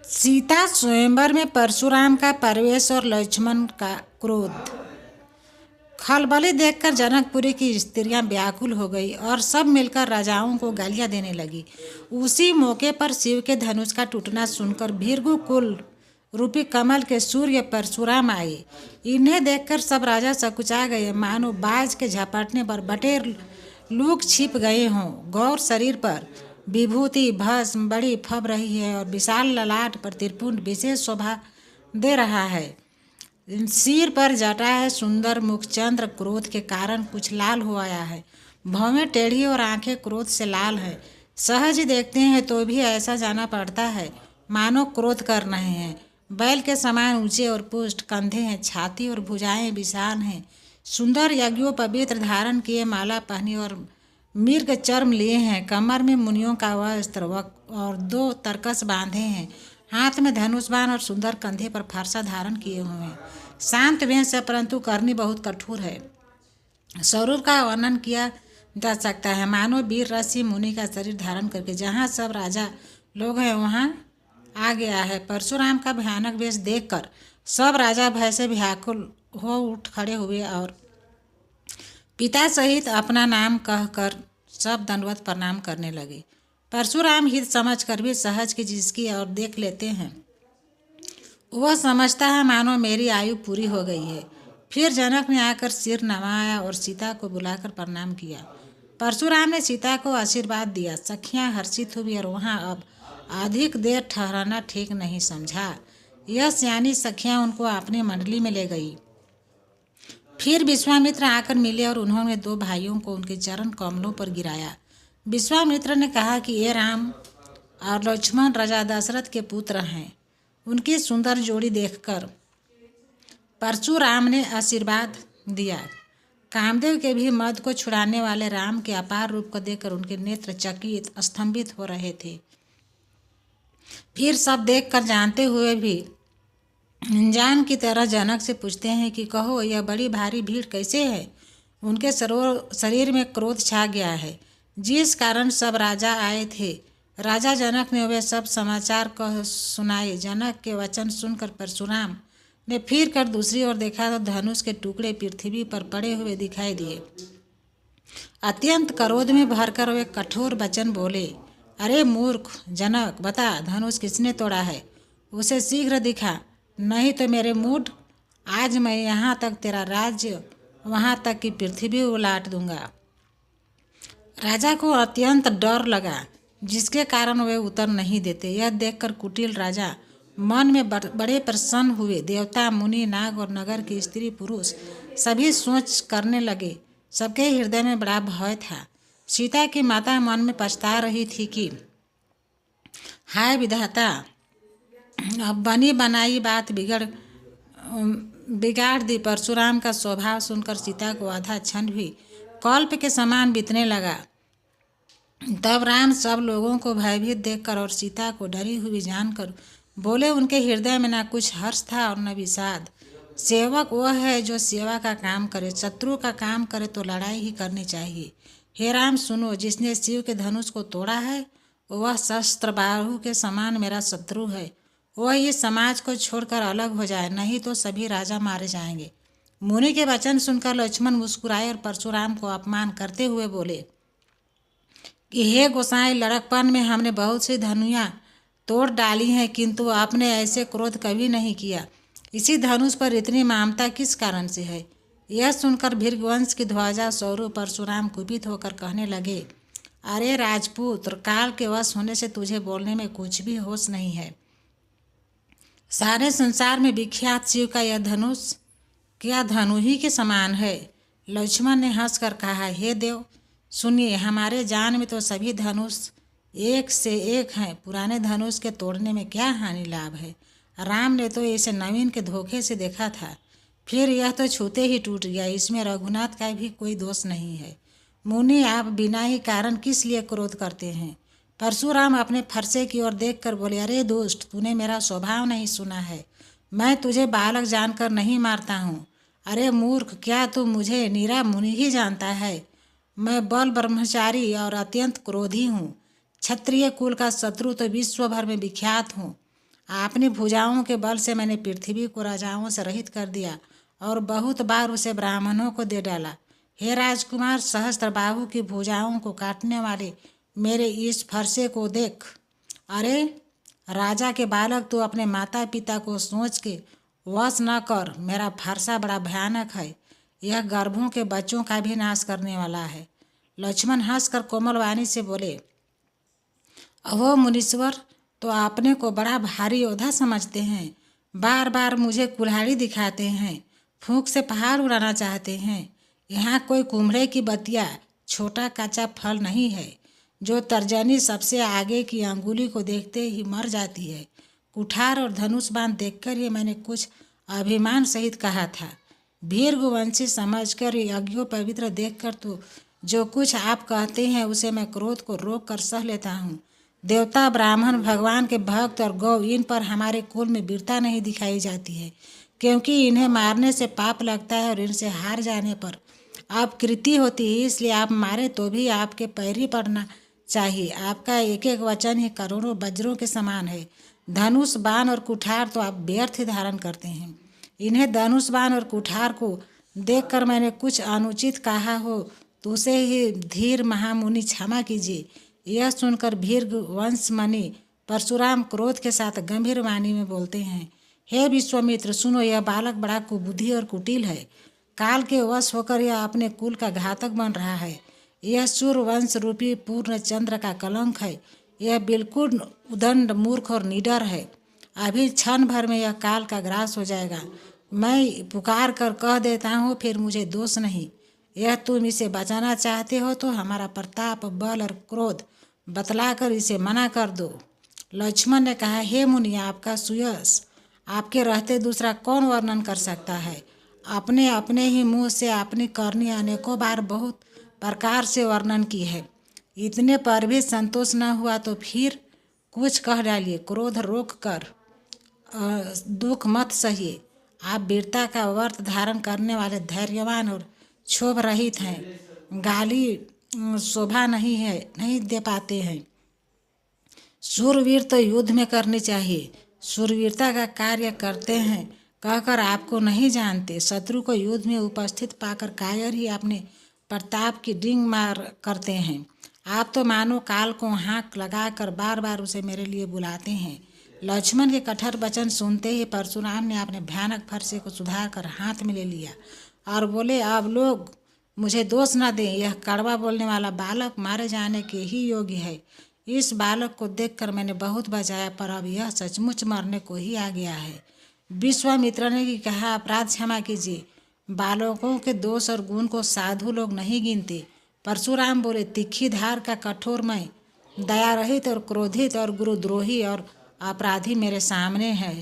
सीता स्वयंवर में परशुराम का प्रवेश और लक्ष्मण का क्रोध। खलबली देखकर जनकपुरी की स्त्रियां व्याकुल हो गई और सब मिलकर राजाओं को गालियां देने लगी। उसी मौके पर शिव के धनुष का टूटना सुनकर भीर्गु कुल रूपी कमल के सूर्य परशुराम आए। इन्हें देखकर सब राजा सकुचा गए, मानो बाज के झपटने पर बटे लूक छिप गए हों। गौर शरीर पर विभूति भस्म बड़ी फब रही है और विशाल ललाट पर त्रिपुंड विशेष शोभा दे रहा है। सिर पर जटा है, सुंदर मुख चंद्र क्रोध के कारण कुछ लाल हो आया है। भौवें टेढ़ी और आंखें क्रोध से लाल हैं। सहज ही देखते हैं तो भी ऐसा जाना पड़ता है मानो क्रोध कर रहे हैं। बैल के समान ऊंचे और पुष्ट कंधे हैं, छाती और भुजाएं विशाल हैं। सुंदर यज्ञों पवित्र धारण किए, माला पहनी और मिर्ग चर्म लिए हैं। कमर में मुनियों का वस्त्र और 2 तरकस बांधे हैं। हाथ में धनुष बाण और सुंदर कंधे पर फरसा धारण किए हुए हैं। शांत वेश है परंतु करनी बहुत कठोर है। स्वरूप का वर्णन किया जा सकता है मानो वीर ऋषि मुनि का शरीर धारण करके जहाँ सब राजा लोग हैं वहाँ आ गया है। परशुराम का भयानक वेश देखकर सब राजा भय से व्याकुल हो उठ खड़े हुए और पिता सहित अपना नाम कहकर सब दंडवत प्रणाम करने लगे। परशुराम हित समझकर भी सहज की जिसकी और देख लेते हैं। वह समझता है मानो मेरी आयु पूरी हो गई है। फिर जनक ने आकर सिर नवाया और सीता को बुलाकर प्रणाम किया। परशुराम ने सीता को आशीर्वाद दिया। सखियां हर्षित हुई और वहां अब अधिक देर ठहराना ठीक नहीं समझा। यह सियानी सखियां उनको अपनी मंडली में ले गई। फिर विश्वामित्र आकर मिले और उन्होंने 2 भाइयों को उनके चरण कमलों पर गिराया। विश्वामित्र ने कहा कि ये राम और लक्ष्मण राजा दशरथ के पुत्र हैं। उनकी सुंदर जोड़ी देखकर परशुराम ने आशीर्वाद दिया। कामदेव के भी मद को छुड़ाने वाले राम के अपार रूप को देखकर उनके नेत्र चकित स्तंभित हो रहे थे। फिर सब देखकर जानते हुए भी अनजान की तरह जनक से पूछते हैं कि कहो यह बड़ी भारी भीड़ कैसे है। उनके शरीर में क्रोध छा गया है जिस कारण सब राजा आए थे। राजा जनक ने वे सब समाचार कह सुनाए। जनक के वचन सुनकर परशुराम ने फिर कर दूसरी ओर देखा तो धनुष के टुकड़े पृथ्वी पर पड़े हुए दिखाई दिए। अत्यंत क्रोध में भरकर वे कठोर वचन बोले, अरे मूर्ख जनक, बता धनुष किसने तोड़ा है? उसे शीघ्र दिखा, नहीं तो मेरे मूड आज मैं यहाँ तक तेरा राज्य वहाँ तक की पृथ्वी उलाट दूंगा। राजा को अत्यंत डर लगा जिसके कारण वे उत्तर नहीं देते। यह देखकर कुटिल राजा मन में बड़े प्रसन्न हुए। देवता मुनि नाग और नगर के स्त्री पुरुष सभी सोच करने लगे। सबके हृदय में बड़ा भय था। सीता की माता मन में पछता रही थी कि हाय विधाता, अब बनी बनाई बात बिगाड़ दी। परशुराम का स्वभाव सुनकर सीता को आधा क्षण भी कल्प के समान बीतने लगा। तब राम सब लोगों को भयभीत देखकर और सीता को डरी हुई जानकर बोले, उनके हृदय में न कुछ हर्ष था और न विषाद। सेवक वह है जो सेवा का काम करे, शत्रु का काम करे तो लड़ाई ही करनी चाहिए। हे राम सुनो, जिसने शिव के धनुष को तोड़ा है वह शस्त्र बाहु के समान मेरा शत्रु है। वह इस समाज को छोड़कर अलग हो जाए, नहीं तो सभी राजा मारे जाएंगे। मुनि के वचन सुनकर लक्ष्मण मुस्कुराए और परशुराम को अपमान करते हुए बोले कि हे गोसाई, लड़कपन में हमने बहुत सी धनुया तोड़ डाली हैं किंतु आपने ऐसे क्रोध कभी नहीं किया। इसी धनुष पर इतनी ममता किस कारण से है? यह सुनकर भृगुवंश की ध्वजा स्वरूप परशुराम कुपित होकर कहने लगे, अरे राजपुत्र, काल के वश होने से तुझे बोलने में कुछ भी होश नहीं है। सारे संसार में विख्यात शिव का यह धनुष क्या धनु ही के समान है? लक्ष्मण ने हंसकर कहा, हे देव सुनिए, हमारे जान में तो सभी धनुष एक से एक हैं। पुराने धनुष के तोड़ने में क्या हानि लाभ है? राम ने तो इसे नवीन के धोखे से देखा था, फिर यह तो छूते ही टूट गया। इसमें रघुनाथ का भी कोई दोष नहीं है। मुनि, आप बिना ही कारण किस लिए क्रोध करते हैं? परशुराम अपने फरसे की ओर देखकर बोले, अरे दुष्ट, तूने मेरा स्वभाव नहीं सुना है। मैं तुझे बालक जानकर नहीं मारता हूँ। अरे मूर्ख, क्या तू मुझे नीरा मुनि ही जानता है? मैं बल ब्रह्मचारी और अत्यंत क्रोधी हूँ। क्षत्रिय कुल का शत्रु तो विश्व भर में विख्यात हूँ। अपनी भुजाओं के बल से मैंने पृथ्वी को राजाओं से रहित कर दिया और बहुत बार उसे ब्राह्मणों को दे डाला। हे राजकुमार, सहस्त्रबाहु की भुजाओं को काटने वाले मेरे इस फरसे को देख। अरे राजा के बालक, तू अपने माता पिता को सोच के वश न कर। मेरा फरसा बड़ा भयानक है, यह गर्भों के बच्चों का भी नाश करने वाला है। लक्ष्मण हंसकर कोमल वाणी से बोले, अहो मुनीश्वर, तो आपने को बड़ा भारी योद्धा समझते हैं। बार बार मुझे कुल्हाड़ी दिखाते हैं, फूंक से पहाड़ उड़ाना चाहते हैं। यहाँ कोई कुम्हड़े की बतिया छोटा काचा फल नहीं है, जो तर्जनी सबसे आगे की अंगुली को देखते ही मर जाती है। कुठार और धनुष बाण देखकर ही मैंने कुछ अभिमान सहित कहा था। भीर्गवंशी समझकर यज्ञों पवित्र देखकर तो जो कुछ आप कहते हैं उसे मैं क्रोध को रोक कर सह लेता हूँ। देवता, ब्राह्मण, भगवान के भक्त और गौ, इन पर हमारे कुल में वीरता नहीं दिखाई जाती है, क्योंकि इन्हें मारने से पाप लगता है और इनसे हार जाने पर आप कृति होती है। इसलिए आप मारे तो भी आपके पैर ही पड़ना चाहिए। आपका एक एक वचन ही करोड़ों वज्रों के समान है। धनुष, बाण और कुठार तो आप व्यर्थ ही धारण करते हैं। इन्हें धनुष, बाण और कुठार को देखकर मैंने कुछ अनुचित कहा हो तो उसे ही धीर महामुनि क्षमा कीजिए। यह सुनकर भीर्ग वंशमणि परशुराम क्रोध के साथ गंभीर वाणी में बोलते हैं, हे विश्वामित्र, सुनो, यह बालक बड़ा कुबुद्धि और कुटिल है। काल के वश होकर यह अपने कुल का घातक बन रहा है। यह सूर्यवंश रूपी पूर्ण चंद्र का कलंक है। यह बिल्कुल उदंड, मूर्ख और निडर है। अभी क्षण भर में यह काल का ग्रास हो जाएगा। मैं पुकार कर कह देता हूँ, फिर मुझे दोष नहीं। यह तुम इसे बचाना चाहते हो तो हमारा प्रताप, बल और क्रोध बतलाकर इसे मना कर दो। लक्ष्मण ने कहा, हे मुनि, आपका सुयश आपके रहते दूसरा कौन वर्णन कर सकता है। अपने अपने ही मुँह से अपनी करनी अनेकों बार बहुत प्रकार से वर्णन की है। इतने पर भी संतोष न हुआ तो फिर कुछ कह डालिए। क्रोध रोक कर दुख मत सहिए। आप वीरता का व्रत धारण करने वाले धैर्यवान और क्षोभ रहित हैं। गाली शोभा नहीं दे पाते हैं। शूरवीर तो युद्ध में करनी चाहिए। शूरवीरता का कार्य करते हैं कहकर आपको नहीं जानते। शत्रु को युद्ध में उपस्थित पाकर कायर ही अपने प्रताप की डिंग मार करते हैं। आप तो मानो काल को हाँक लगाकर बार बार उसे मेरे लिए बुलाते हैं। लक्ष्मण के कठोर वचन सुनते ही परशुराम ने अपने भयानक फरसे को सुधार कर हाथ में ले लिया और बोले, अब लोग मुझे दोष न दें। यह कड़वा बोलने वाला बालक मारे जाने के ही योग्य है। इस बालक को देखकर मैंने बहुत बचाया, पर अब यह सचमुच मरने को ही आ गया है। विश्वामित्र ने कहा, अपराध क्षमा कीजिए। बालकों के दोष और गुण को साधु लोग नहीं गिनते। परशुराम बोले, तीखी धार का कठोर मैं, दया रहित और क्रोधित और गुरुद्रोही और अपराधी मेरे सामने है।